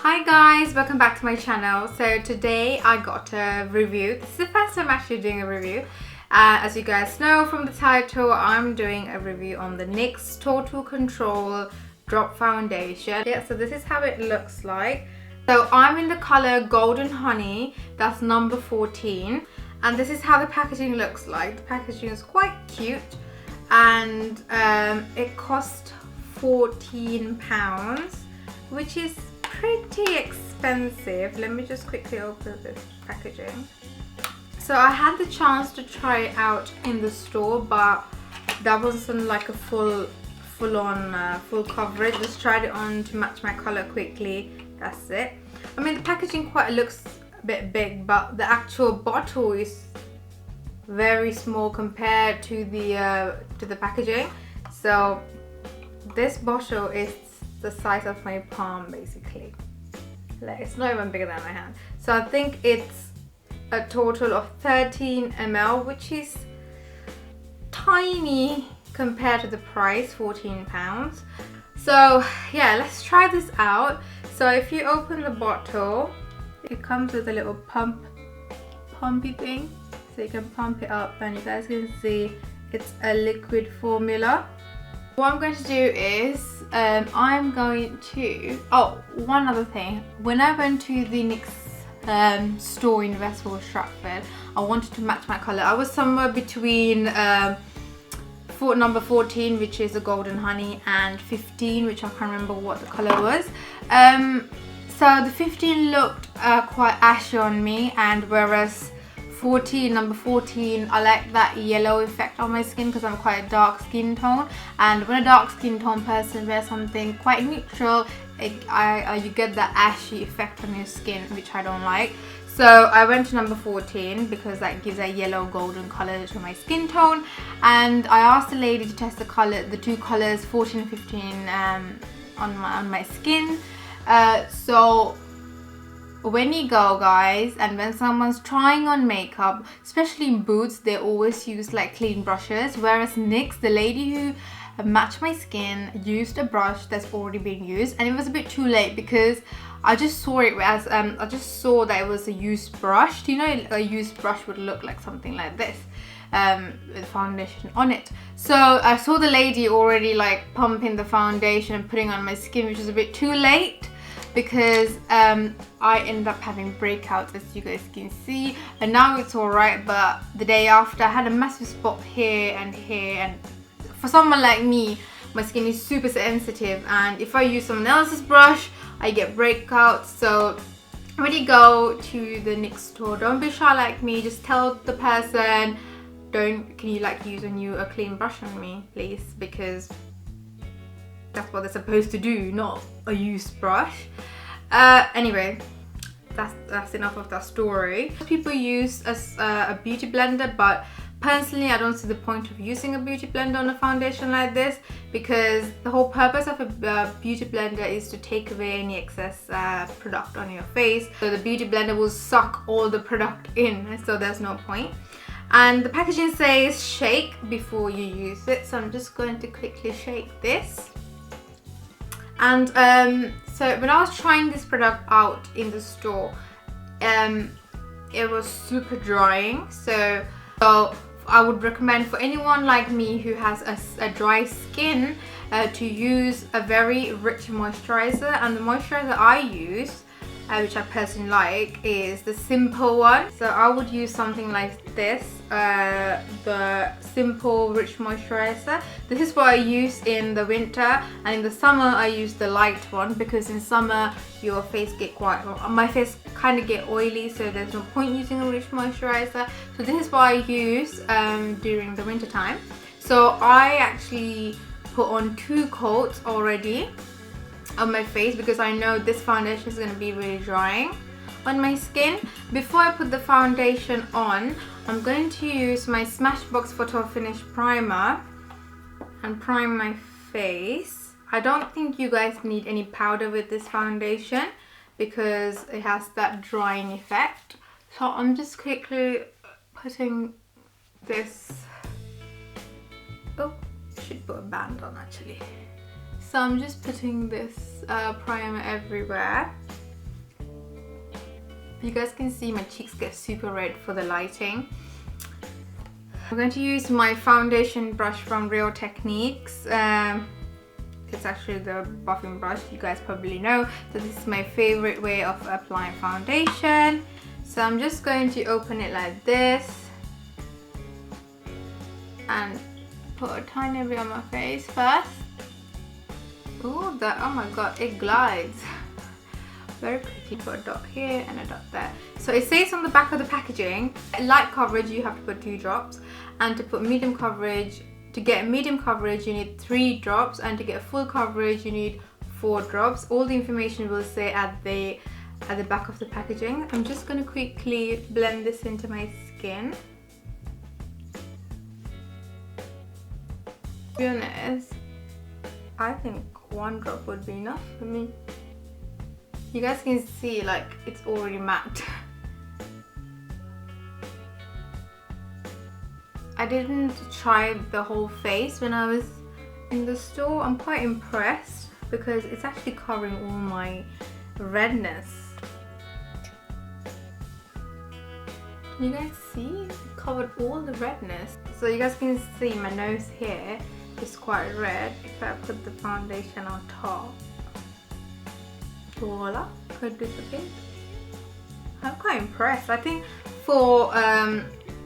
Hi guys, welcome back to my channel. So today I got a review. This is the first time I'm actually doing a review. As you guys know from the title, I'm doing a review on the NYX Total Control Drop Foundation. Yeah, so this is how it looks like. So I'm in the color Golden Honey, that's number 14. And this is how the packaging looks like. The packaging is quite cute and it cost £14, which is pretty expensive. Let me just quickly open this packaging. So I had the chance to try it out in the store, but that wasn't like a full coverage. Just tried it on to match my color quickly. That's it. I mean, the packaging quite looks a bit big, but the actual bottle is very small compared to the packaging. So this bottle is the size of my palm basically. Like, it's not even bigger than my hand. So I think it's a total of 13 ml, which is tiny compared to the price, £14. So yeah, let's try this out. So if you open the bottle, it comes with a little pumpy thing, so you can pump it up, and you guys can see it's a liquid formula. What I'm going to do is one other thing. When I went to the NYX store in Westfield Stratford, I wanted to match my colour. I was somewhere between number 14, which is the Golden Honey, and 15, which I can't remember what the colour was. So the 15 looked quite ashy on me, and whereas number 14, I like that yellow effect on my skin because I'm quite a dark skin tone, and when a dark skin tone person wears something quite neutral, you get that ashy effect on your skin, which I don't like. So I went to number 14 because that gives a yellow golden color to my skin tone, and I asked the lady to test the two colors 14 and 15 on my skin. So when you go, guys, and when someone's trying on makeup, especially in Boots, they always use like clean brushes, whereas NYX, the lady who matched my skin, used a brush that's already been used, and it was a bit too late because I just saw it as I just saw that it was a used brush. Do you know a used brush would look like something like this with foundation on it? So I saw the lady already like pumping the foundation and putting on my skin, which was a bit too late, because I ended up having breakouts, as you guys can see, and now it's alright. But the day after, I had a massive spot here and here, and for someone like me, my skin is super sensitive, and if I use someone else's brush, I get breakouts. So when you go to the NYX store, don't be shy like me. Just tell the person, can you like use a clean brush on me, please, because that's what they're supposed to do, not a used brush. Anyway, that's enough of that story. People use a beauty blender, but personally I don't see the point of using a beauty blender on a foundation like this, because the whole purpose of a beauty blender is to take away any excess product on your face. So the beauty blender will suck all the product in, so there's no point. And the packaging says shake before you use it, so I'm just going to quickly shake this. And so when I was trying this product out in the store, it was super drying. So I would recommend for anyone like me who has a dry skin to use a very rich moisturizer. And the moisturizer I use, which I personally like, is the Simple one. So I would use something like this, the Simple Rich Moisturizer. This is what I use in the winter, and in the summer I use the light one, because in summer your face my face kind of get oily, so there's no point using a rich moisturizer. So this is what I use during the winter time. So I actually put on 2 coats already on my face, because I know this foundation is going to be really drying on my skin. Before I put the foundation on, I'm going to use my Smashbox Photo Finish primer and prime my face. I don't think you guys need any powder with this foundation because it has that drying effect. So I'm just quickly putting this, should put a band on actually. So I'm just putting this primer everywhere. You guys can see my cheeks get super red for the lighting. I'm going to use my foundation brush from Real Techniques. It's actually the buffing brush, you guys probably know. So this is my favorite way of applying foundation. So I'm just going to open it like this and put a tiny bit on my face first. Oh, oh my god, it glides. Very pretty. Put a dot here and a dot there. So it says on the back of the packaging, light coverage you have to put 2 drops, and to put medium coverage, to get medium coverage you need 3 drops, and to get full coverage you need 4 drops. All the information will say at the back of the packaging. I'm just going to quickly blend this into my skin. To be honest, I think 1 drop would be enough for me. You guys can see like it's already matte. I didn't try the whole face when I was in the store. I'm quite impressed because it's actually covering all my redness. Can you guys see? It covered all the redness. So you guys can see my nose here is quite red if I put the foundation on top. Voila, could disappear. I'm quite impressed. I think for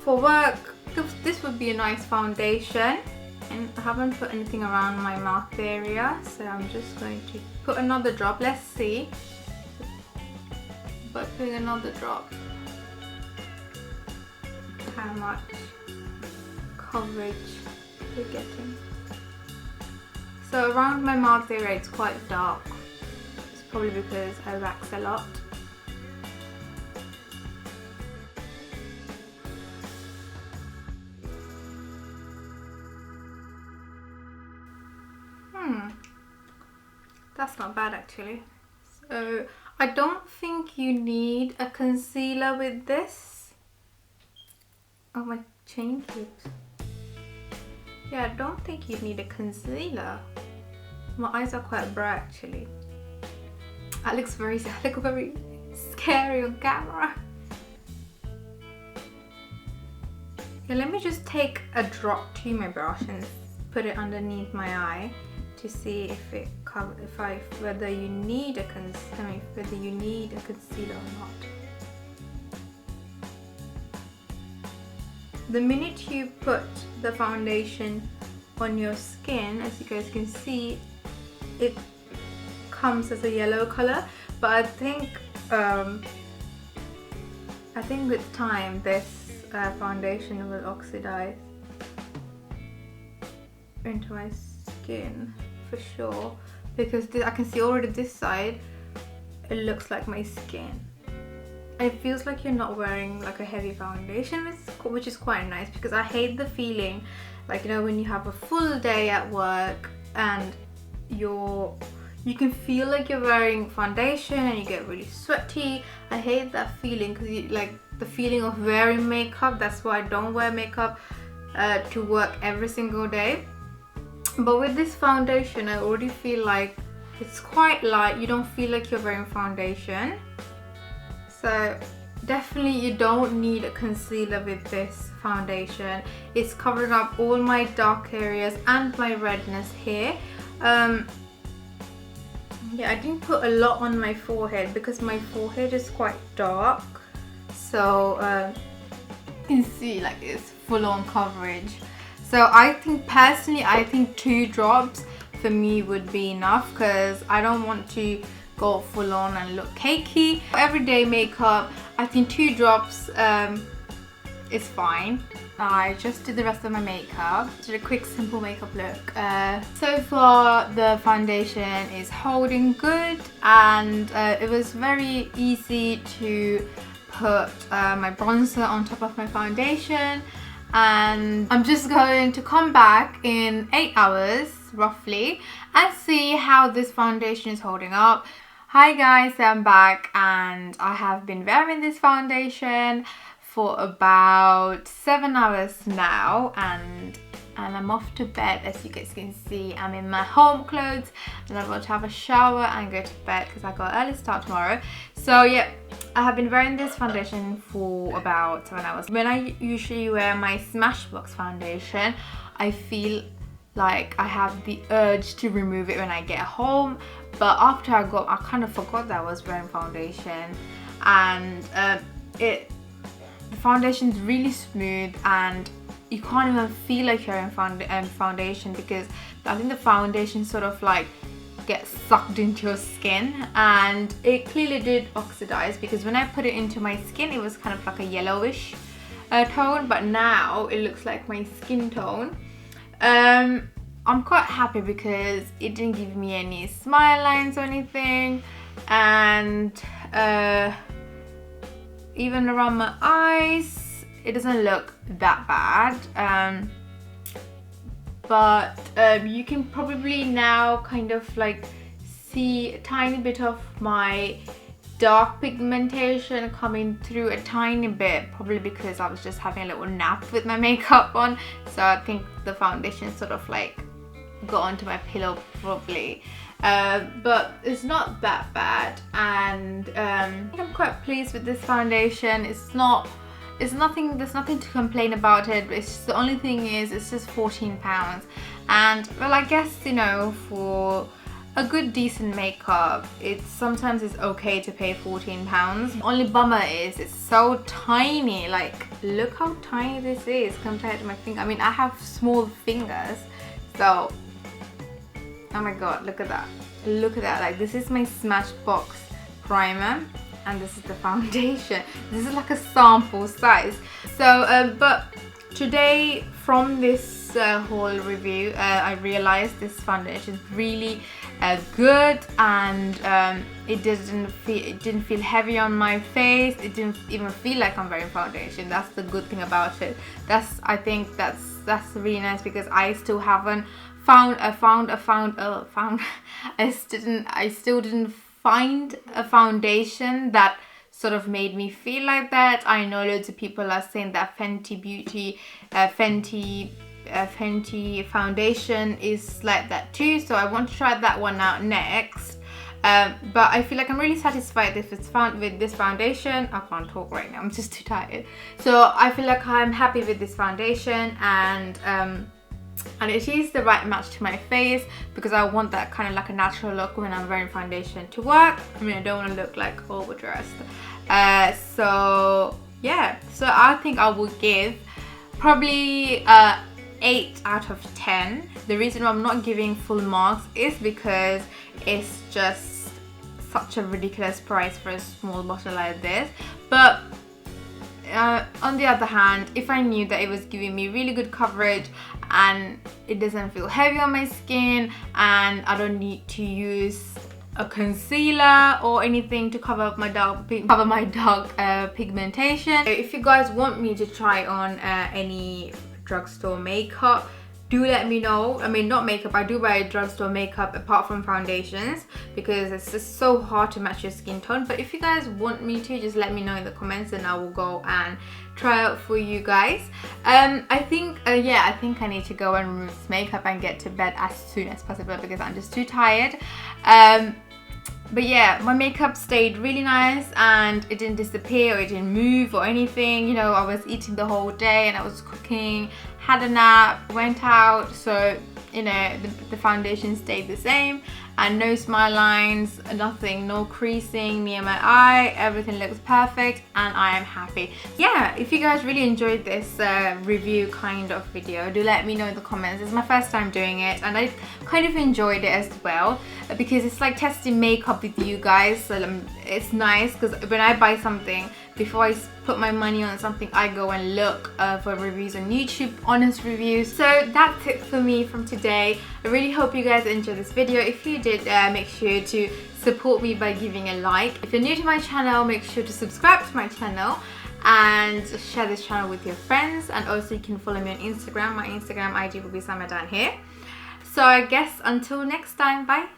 work, this would be a nice foundation. And I haven't put anything around my mouth area, so I'm just going to put another drop. Let's see. But putting another drop, how much coverage we're getting. So around my mouth area it's quite dark. It's probably because I wax a lot. That's not bad actually. So I don't think you need a concealer with this. Oh, my chain keeps. Yeah, I don't think you need a concealer. My eyes are quite bright actually. That looks very scary on camera. Yeah, let me just take a drop to my brush and put it underneath my eye to see if it whether you need a concealer or not. The minute you put the foundation on your skin, as you guys can see, it comes as a yellow color, but I think with time this foundation will oxidize into my skin for sure, because I can see already this side it looks like my skin. It feels like you're not wearing like a heavy foundation, which is quite nice, because I hate the feeling like, you know, when you have a full day at work and you can feel like you're wearing foundation and you get really sweaty. I hate that feeling, because like the feeling of wearing makeup. That's why I don't wear makeup to work every single day. But with this foundation I already feel like it's quite light. You don't feel like you're wearing foundation. So definitely you don't need a concealer with this foundation. It's covering up all my dark areas and my redness here. Yeah, I didn't put a lot on my forehead because my forehead is quite dark. So you can see like it's full-on coverage. So I think personally, I think 2 drops for me would be enough, because I don't want to go full on and look cakey. Everyday makeup, I think 2 drops is fine. I just did the rest of my makeup. Did a quick simple makeup look. So far the foundation is holding good, and it was very easy to put my bronzer on top of my foundation. And I'm just going to come back in 8 hours roughly and see how this foundation is holding up. Hi guys, I'm back, and I have been wearing this foundation for about 7 hours now, and I'm off to bed. As you guys can see, I'm in my home clothes and I'm about to have a shower and go to bed because I got an early start tomorrow. So yeah, I have been wearing this foundation for about 7 hours. When I usually wear my Smashbox foundation, I feel like I have the urge to remove it when I get home, but after I kind of forgot that I was wearing foundation, and the foundation is really smooth and you can't even feel like you're in foundation, because I think the foundation sort of like gets sucked into your skin, and it clearly did oxidize, because when I put it into my skin it was kind of like a yellowish tone, but now it looks like my skin tone. I'm quite happy because it didn't give me any smile lines or anything, and even around my eyes it doesn't look that bad. But you can probably now kind of like see a tiny bit of my dark pigmentation coming through a tiny bit, probably because I was just having a little nap with my makeup on, so I think the foundation sort of like got onto my pillow probably. But it's not that bad, and I'm quite pleased with this foundation. There's nothing to complain about it. It's just, the only thing is it's just £14, and well, I guess, you know, for a good decent makeup, sometimes it's okay to pay £14. Only bummer is it's so tiny. Like, look how tiny this is compared to my finger. I mean, I have small fingers, so oh my god, look at that, look at that. Like, this is my Smashbox primer and this is the foundation. This is like a sample size. So but today, from this whole review, I realized this foundation is really good, and it didn't feel heavy on my face. It didn't even feel like I'm wearing foundation. That's the good thing about it. I think that's really nice, because I still haven't I still didn't find a foundation that sort of made me feel like that. I know loads of people are saying that Fenty Beauty Fenty foundation is like that too, so I want to try that one out next. But I feel like I'm really satisfied with this foundation. I can't talk right now, I'm just too tired. So I feel like I'm happy with this foundation, and it is the right match to my face, because I want that kind of like a natural look when I'm wearing foundation to work. I mean, I don't want to look like overdressed. So yeah, so I think I will give probably 8 out of 10. The reason why I'm not giving full marks is because it's just such a ridiculous price for a small bottle like this. But on the other hand, if I knew that it was giving me really good coverage and it doesn't feel heavy on my skin, and I don't need to use a concealer or anything to cover my dark pigmentation. If you guys want me to try on any drugstore makeup, do let me know. I mean, not makeup, I do buy drugstore makeup apart from foundations, because it's just so hard to match your skin tone. But if you guys want me to, just let me know in the comments and I will go and try out for you guys. I think I need to go and remove this makeup and get to bed as soon as possible, because I'm just too tired. But yeah, my makeup stayed really nice, and it didn't disappear or it didn't move or anything. You know, I was eating the whole day and I was cooking, had a nap, went out, so you know, the foundation stayed the same, and no smile lines, nothing, no creasing near my eye. Everything looks perfect and I am happy. Yeah, if you guys really enjoyed this review kind of video, do let me know in the comments. It's my first time doing it and I kind of enjoyed it as well, because it's like testing makeup with you guys. So it's nice, because when I buy something, before I put my money on something, I go and look for reviews on YouTube, honest reviews. So that's it for me from today. I really hope you guys enjoyed this video. If you did, make sure to support me by giving a like. If you're new to my channel, make sure to subscribe to my channel and share this channel with your friends. And also you can follow me on Instagram. My Instagram ID will be somewhere down here. So I guess until next time, bye.